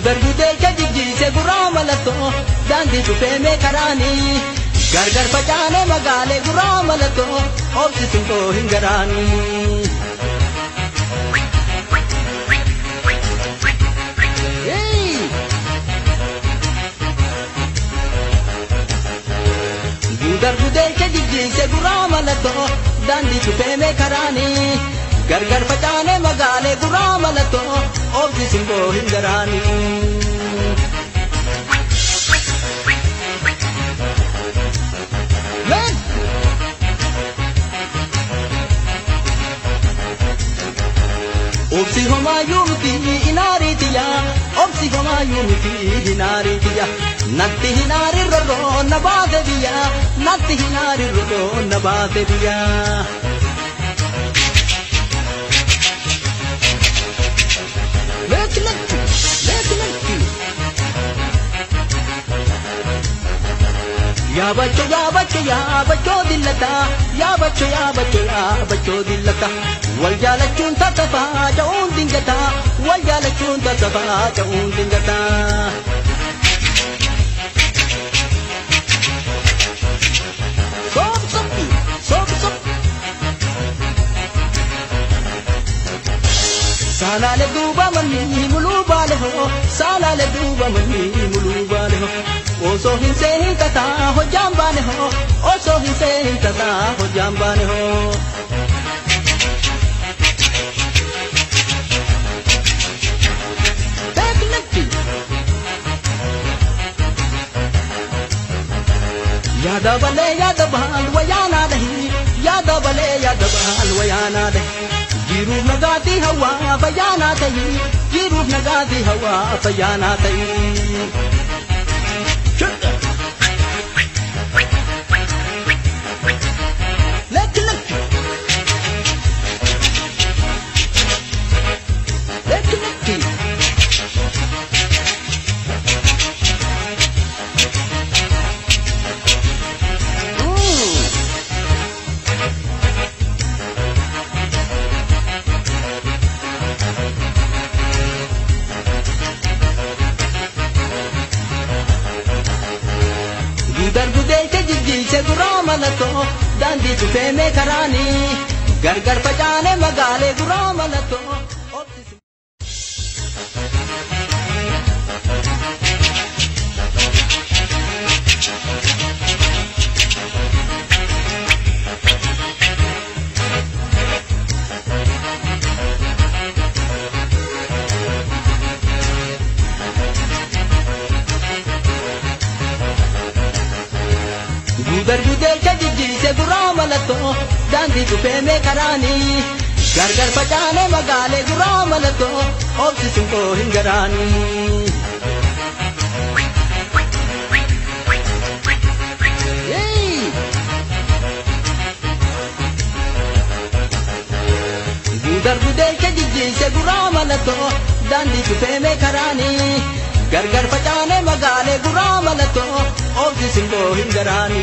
Gudar gudee jajji se gurama lato dandi tufeme karani gargar pachane magale gurama lato obsi sinko hingarani Gudar gudee jajji se gurama lato dandi tufeme karani gargar pachane magale gurama lato obsi sinko hingarani obsi homa yumti inari tiya obsi homa yumti inari tiya natti hinari rodo nabade biya natti hinari rodo nabade biya Ya bacho dillata ya bacho dillata wal jalachun tatafa jaun dingata wal jalachun tatafa jaun dingata sop salale duba mani mulu bale ho salale duba mani mulu bale ho oso hinse tata ho jambane ho oso hinse tata ho jambane ho yada bal wayana dahi yada bal wayana dahi jiru nagati hawa bayana dahi jiru nagati hawa bayana dahi Gudar gudee jajji se gurama lato dandi tufeme karani gargar pachane magale gurama lato Gudar gudee jajji se gurama lato dandi tufeme karani gargar pachane magale gurama lato obsi sinko hingarani Gudar gudee jajji se gurama lato dandi tufeme karani gargar pachane magale gurama lato obsi sinko hingarani